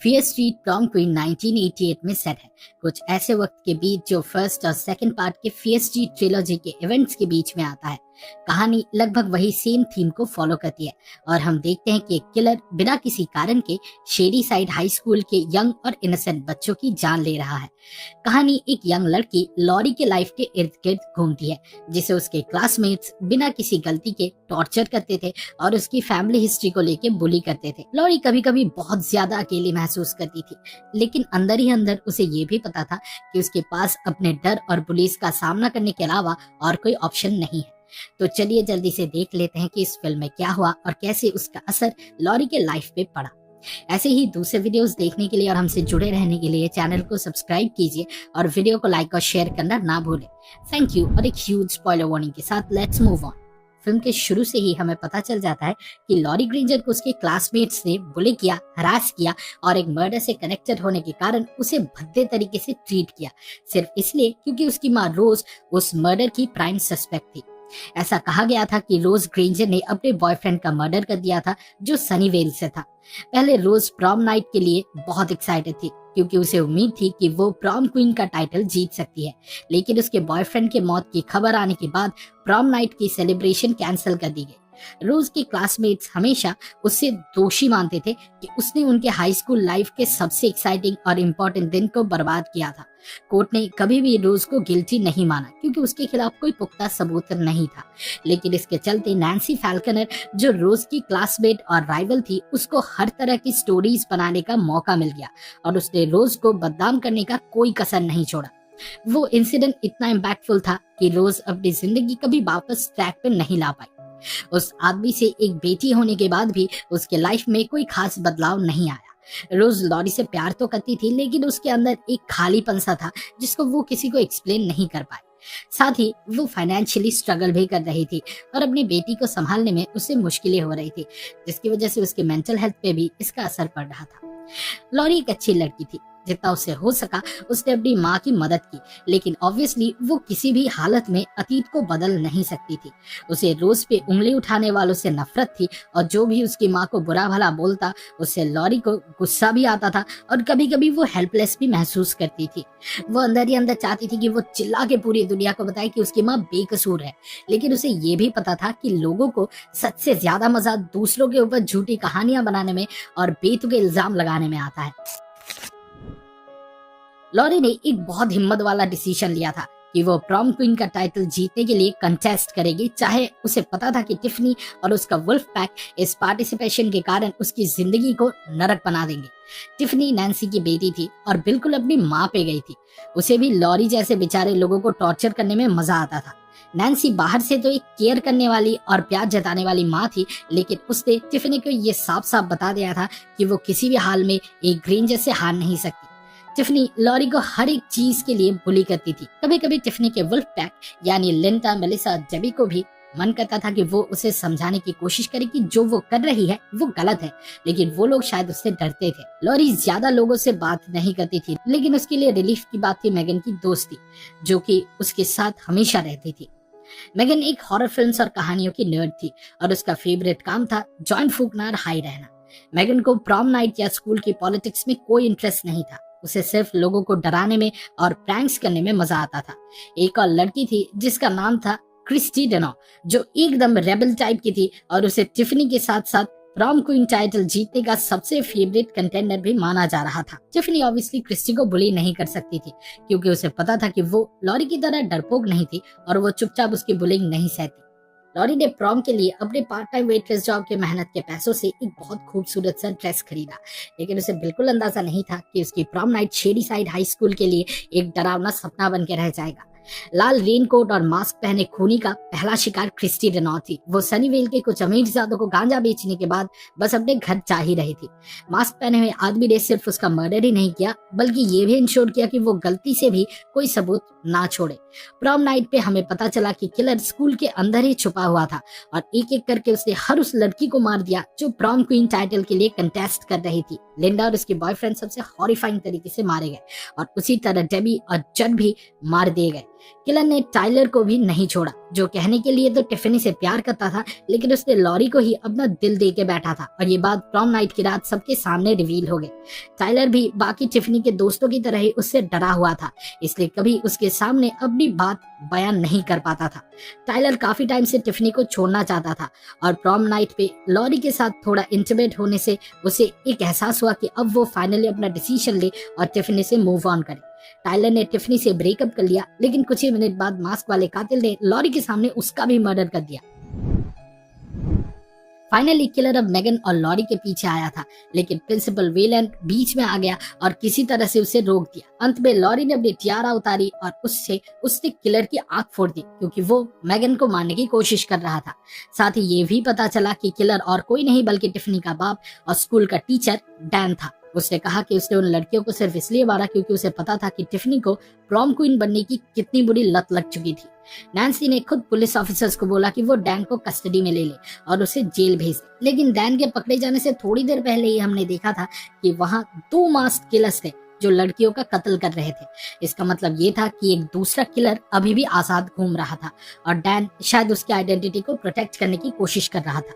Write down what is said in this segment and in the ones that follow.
Fear street prom queen 1988 में set है, कुछ ऐसे वक्त के बीच जो फर्स्ट और सेकंड पार्ट के फियर स्ट्रीट ट्रिलॉजी के इवेंट्स के बीच में आता है। कहानी लगभग वही सेम थीम को फॉलो करती है और हम देखते हैं कि एक किलर बिना किसी कारण के शेडी साइड हाई स्कूल के यंग और इनोसेंट बच्चों की जान ले रहा है। कहानी एक यंग लड़की लॉरी के लाइफ के इर्द गिर्द घूमती है, जिसे उसके क्लासमेट्स बिना किसी गलती के टॉर्चर करते थे और उसकी फैमिली हिस्ट्री को लेके बुली करते थे। लॉरी कभी कभी बहुत ज्यादा अकेली महसूस करती थी, लेकिन अंदर ही अंदर उसे ये भी पता था कि उसके पास अपने डर और पुलिस का सामना करने के अलावा और कोई ऑप्शन नहीं है। तो चलिए जल्दी से देख लेते हैं कि इस फिल्म में क्या हुआ और कैसे उसका असर लॉरी के लाइफ पे पड़ा। ऐसे ही दूसरे वीडियोस देखने के लिए और हमसे जुड़े रहने के लिए चैनल को सब्सक्राइब कीजिए और वीडियो को लाइक और शेयर करना ना भूलें। Thank you. और एक ह्यूज स्पॉइलर वार्निंग के साथ लेट्स मूव ऑन। फिल्म के शुरू से ही हमें पता चल जाता है कि लॉरी ग्रेंजर को उसके क्लासमेट्स ने बुली किया, हरास किया और एक मर्डर से कनेक्टेड होने के कारण उसे भद्दे तरीके से ट्रीट किया, सिर्फ इसलिए क्योंकि उसकी माँ रोज उस मर्डर की प्राइम सस्पेक्ट थी। ऐसा कहा गया था कि रोज ग्रेंजर ने अपने बॉयफ्रेंड का मर्डर कर दिया था, जो सनीवेल से था। पहले रोज प्रॉम नाइट के लिए बहुत एक्साइटेड थी क्योंकि उसे उम्मीद थी कि वो प्रॉम क्वीन का टाइटल जीत सकती है, लेकिन उसके बॉयफ्रेंड के मौत की खबर आने के बाद प्रॉम नाइट की सेलिब्रेशन कैंसिल कर दी गई। रोज के क्लासमेट्स हमेशा उसे दोषी मानते थे कि उसने उनके हाई स्कूल लाइफ के सबसे एक्साइटिंग और इम्पोर्टेंट दिन को बर्बाद किया था। कोर्ट ने कभी भी रोज को गिल्टी नहीं माना क्योंकि उसके खिलाफ कोई पुख्ता सबूत नहीं था, लेकिन इसके चलते नैन्सी फैल्कनर, जो रोज की क्लासमेट और राइवल थी, उसको हर तरह की स्टोरीज बनाने का मौका मिल गया और उसने रोज को बदनाम करने का कोई कसर नहीं छोड़ा। वो इंसिडेंट इतना इम्पैक्टफुल था कि रोज अपनी जिंदगी कभी वापस ट्रैक पे नहीं ला पाई। उस आदमी से एक बेटी होने के बाद भी उसके लाइफ में कोई खास बदलाव नहीं आया। रोज लॉरी से प्यार तो करती थी, लेकिन उसके अंदर एक खालीपन सा था जिसको वो किसी को एक्सप्लेन नहीं कर पाई। साथ ही वो फाइनेंशियली स्ट्रगल भी कर रही थी और अपनी बेटी को संभालने में उसे मुश्किलें हो रही थी, जिसकी वजह से उसके मेंटल हेल्थ पे भी इसका असर पड़ रहा था। लॉरी एक अच्छी लड़की थी, जितना उससे हो सका उसने अपनी माँ की मदद की, लेकिन ऑब्वियसली वो किसी भी हालत में अतीत को बदल नहीं सकती थी। उसे रोज पे उंगली उठाने वालों से नफरत थी और जो भी उसकी माँ को बुरा भला बोलता उससे लॉरी को गुस्सा भी आता था और कभी कभी वो हेल्पलेस भी महसूस करती थी। वो अंदर ही अंदर चाहती थी कि वो चिल्ला के पूरी दुनिया को बताए कि उसकी माँ बेकसूर है, लेकिन उसे ये भी पता था कि लोगों को सच से ज्यादा मजा दूसरों के ऊपर झूठी कहानियां बनाने में और बेतुके इल्जाम लगाने में आता है। लॉरी ने एक बहुत हिम्मत वाला डिसीजन लिया था कि वो प्रॉम क्वीन का टाइटल जीतने के लिए कंटेस्ट करेगी, चाहे उसे पता था कि टिफनी और उसका वुल्फ पैक इस पार्टिसिपेशन के कारण उसकी जिंदगी को नरक बना देंगे। टिफनी नैन्सी की बेटी थी और बिल्कुल अपनी माँ पे गई थी। उसे भी लॉरी जैसे बेचारे लोगों को टॉर्चर करने में मजा आता था। नैन्सी बाहर से तो एक केयर करने वाली और प्यार जताने वाली माँ थी, लेकिन उसने टिफनी को ये साफ साफ बता दिया था कि वो किसी भी हाल में एक ग्रेंजर से हार नहीं सकती। टिफनी लॉरी को हर एक चीज के लिए बुली करती थी। कभी कभी टिफनी के वुल्फ पैक यानी लिंटा, मेलिसा, डेबी को भी मन करता था कि वो उसे समझाने की कोशिश करे कि जो वो कर रही है वो गलत है, लेकिन वो लोग शायद उससे डरते थे। लॉरी ज्यादा लोगों से बात नहीं करती थी, लेकिन उसके लिए रिलीफ की बात थी मेगन की दोस्ती, जो कि उसके साथ हमेशा रहती थी। मेगन एक हॉरर फिल्म्स और कहानियों की नर्ड थी और उसका फेवरेट काम था जॉन फूकनार हाई रहना। मेगन को प्रॉम नाइट या स्कूल की पॉलिटिक्स में कोई इंटरेस्ट नहीं था, उसे सिर्फ लोगों को डराने में और प्रैंक्स करने में मजा आता था। एक और लड़की थी जिसका नाम था क्रिस्टी डेनो, जो एकदम रेबल टाइप की थी और उसे टिफनी के साथ साथ प्रॉम क्वीन टाइटल जीतने का सबसे फेवरेट कंटेंडर भी माना जा रहा था। टिफनी ऑब्वियसली क्रिस्टी को बुली नहीं कर सकती थी क्योंकि उसे पता था कि वो लॉरी की तरह डरपोक नहीं थी और वो चुपचाप उसकी बुलिंग नहीं सहती। लॉरी ने प्रॉम के लिए अपने पार्ट टाइम वेट्रेस जॉब के मेहनत के पैसों से एक बहुत खूबसूरत सा ड्रेस खरीदा, लेकिन उसे बिल्कुल अंदाजा नहीं था कि उसकी prom night Shadyside high school के लिए एक डरावना सपना बन के रह जाएगा। लाल रेनकोट और मास्क पहने खूनी का पहला शिकार क्रिस्टी डेनॉ थी। वो सनीवेल के कुछ अमीरजादों को गांजा बेचने के बाद बस अपने घर जा ही रही थी। मास्क पहने हुए आदमी ने सिर्फ उसका मर्डर ही नहीं किया, बल्कि ये भी इंश्योर किया कि वो गलती से भी कोई सबूत ना छोड़े। प्रॉम नाइट पे हमें पता चला कि किलर स्कूल के अंदर ही छुपा हुआ था और एक एक करके उसने हर उस लड़की को मार दिया जो प्रॉम क्वीन टाइटल के लिए कंटेस्ट कर रही थी। लिंडा और उसके बॉयफ्रेंड सबसे हॉरिफाइंग तरीके से मारे गए और उसी तरह डेबी और जड भी मार दिए गए। किलर ने टाइलर को भी नहीं छोड़ा, जो कहने के लिए तो टिफनी से प्यार करता था, लेकिन उसने लॉरी को ही अपना दिल दे के बैठा था। और ये बात प्रॉम नाइट की रात सबके सामने रिवील हो गई। टाइलर भी बाकी टिफनी के दोस्तों की तरह ही उससे डरा हुआ था, इसलिए कभी उसके सामने अपनी बात बयान नहीं कर पाता था। टाइलर काफी टाइम से टिफनी को छोड़ना चाहता था और प्रॉम नाइट पे लॉरी के साथ थोड़ा इंटीमेट होने से उसे एक एहसास हुआ कि अब वो फाइनली अपना डिसीजन ले और टिफनी से मूव ऑन करे। टाइलर ने टिफनी से ब्रेकअप कर लिया, लेकिन कुछ ही मिनट बाद मास्क वाले कातिल ने लॉरी के सामने उसका भी मर्डर कर दिया। फाइनली किलर अब मेगन और लॉरी के पीछे आया था, लेकिन प्रिंसिपल वेलेंट बीच में आ गया और किसी तरह से उसे रोक दिया। अंत में लॉरी ने अपनी टियारा उतारी और उसने किलर की आंख फोड़ दी, क्योंकि वो मेगन को मारने की कोशिश कर रहा था। साथ ही ये भी पता चला कि किलर और कोई नहीं बल्कि टिफनी का बाप और स्कूल का टीचर डैन था। उसने कहा कि उसने उन लड़कियों को सिर्फ इसलिए मारा क्योंकि उसे पता था कि टिफनी को प्रॉम क्वीन बनने की कितनी बुरी लत लग चुकी थी। नैन्सी ने खुद पुलिस ऑफिसर्स को बोला कि वो डैन को कस्टडी में ले ले और उसे जेल भेज दे, लेकिन डैन के पकड़े जाने से थोड़ी देर पहले ही हमने देखा था कि वहाँ 2 मास्क किलर्स थे जो लड़कियों का कत्ल कर रहे थे। इसका मतलब ये था कि एक दूसरा किलर अभी भी आजाद घूम रहा था और डैन शायद उसकी आइडेंटिटी को प्रोटेक्ट करने की कोशिश कर रहा था।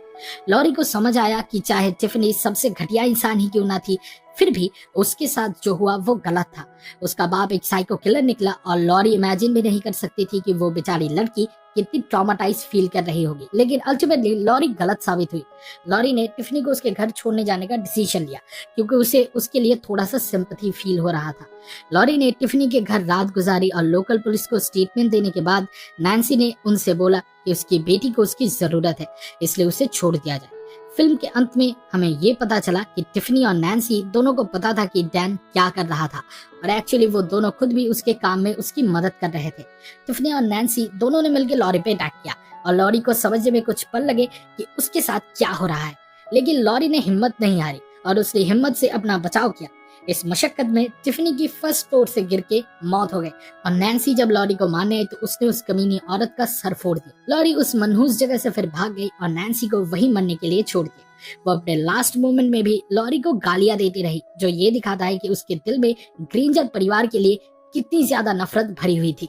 लॉरी को समझ आया कि चाहे टिफनी सबसे घटिया इंसान ही क्यों ना थी, फिर भी उसके साथ जो हुआ वो गलत था। उसका बाप एक साइको किलर निकला और लॉरी इमेजिन भी नहीं कर सकती थी कि वो बेचारी लड़की कितनी ट्रॉमाटाइज फील कर रही होगी, लेकिन अल्टीमेटली लॉरी गलत साबित हुई। लॉरी ने टिफनी को उसके घर छोड़ने जाने का डिसीजन लिया क्योंकि उसे उसके लिए थोड़ा सा सिंपैथी फील हो रहा था। लॉरी ने टिफनी के घर रात गुजारी और लोकल पुलिस को स्टेटमेंट देने के बाद नैन्सी ने उनसे बोला कि उसकी बेटी को उसकी जरूरत है, इसलिए उसे छोड़ दिया जाए। फिल्म के अंत में हमें ये पता चला कि टिफनी और नैन्सी दोनों को पता था कि डैन क्या कर रहा था और एक्चुअली वो दोनों खुद भी उसके काम में उसकी मदद कर रहे थे। टिफनी और नैन्सी दोनों ने मिलकर लॉरी पे अटैक किया और लॉरी को समझने में कुछ पल लगे कि उसके साथ क्या हो रहा है, लेकिन लॉरी ने हिम्मत नहीं हारी और उसने हिम्मत से अपना बचाव किया। इस मशक्कत में टिफनी की फर्स्ट फ्लोर से गिर के मौत हो गई और नैन्सी जब लॉरी को मारने आई तो उसने उस कमीनी औरत का सर फोड़ दिया। लॉरी उस मनहूस जगह से फिर भाग गई और नैन्सी को वहीं मरने के लिए छोड़ दिया। वो अपने लास्ट मोमेंट में भी लॉरी को गालियां देती रही, जो ये दिखाता है कि उसके दिल में ग्रेंजर परिवार के लिए कितनी ज्यादा नफरत भरी हुई थी।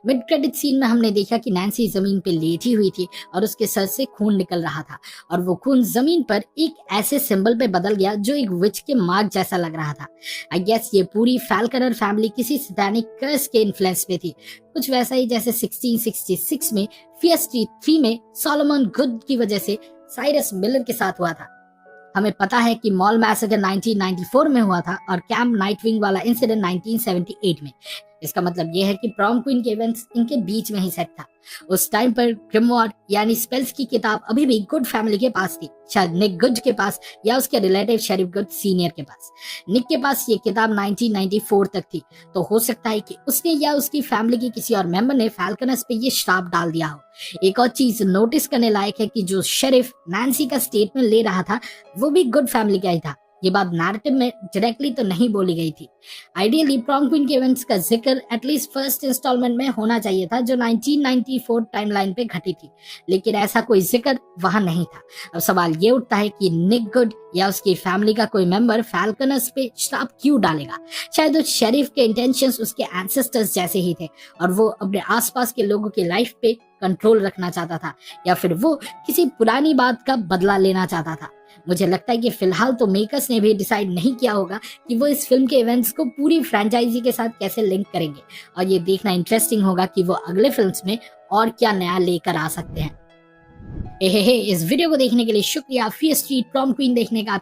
मिड क्रेडिट सीन में हमने देखा कि नैन्सी जमीन पे लेटी हुई थी और उसके सर से खून निकल रहा था और वो खून जमीन पर एक ऐसे सिंबल पे बदल गया जो एक विच के मार्क जैसा लग रहा था। आई गेस ये पूरी फैल्कनर फैमिली किसी सैतानिक कर्स के इन्फ्लुएंस पे थी, कुछ वैसा ही जैसे 1666 में फियर स्ट्रीट 3 में सोलोमन गुड की वजह से साइरस मिलर के साथ हुआ था। हमें पता है कि मॉल मैसेकर 1994 में हुआ था और कैंप नाइटविंग वाला इंसिडेंट 1978 में। इसका मतलब यह है कि प्रॉम क्वीन के इवेंट्स इनके बीच में ही सेट था। उस टाइम पर ग्रिमवार यानी स्पेल्स की किताब अभी भी गुड फैमिली के पास थी, शायद निक गुड के पास या उसके रिलेटिव शेरिफ गुड सीनियर के पास। निक के पास ये किताब 1994 तक थी, तो हो सकता है कि उसने या उसकी फैमिली के किसी और मेंबर ने फैल्कनस पे ये श्राप डाल दिया हो। एक और चीज नोटिस करने लायक है कि जो शेरिफ नैन्सी का स्टेटमेंट ले रहा था वो भी गुड फैमिली का ही था। ये बात नैरेटिव में डायरेक्टली तो नहीं बोली गई थी। आइडियली प्रॉम क्वीन के इवेंट्स का जिक्र एटलीस्ट फर्स्ट इंस्टॉलमेंट में होना चाहिए था जो 1994 टाइमलाइन पे घटी थी, लेकिन ऐसा कोई जिक्र वहां नहीं था। अब सवाल ये उठता है कि निक गुड या उसकी फैमिली का कोई मेंबर फैल्कनस पे श्राप क्यों डालेगा? शायद उस शेरिफ के इंटेंशंस उसके एंसेस्टर्स जैसे ही थे और वो अपने आसपास के लोगों की लाइफ पे कंट्रोल रखना चाहता था, या फिर वो किसी पुरानी बात का बदला लेना चाहता था। मुझे लगता है कि फिलहाल तो मेकर्स ने भी डिसाइड नहीं किया होगा कि वो इस फिल्म के इवेंट्स को पूरी फ्रेंचाइजी के साथ कैसे लिंक करेंगे, और ये देखना इंटरेस्टिंग होगा कि वो अगले फिल्म्स में और क्या नया लेकर आ सकते हैं। इस वीडियो को देखने के लिए शुक्रिया। फियर स्ट्रीट प्रॉम क्वीन देखने का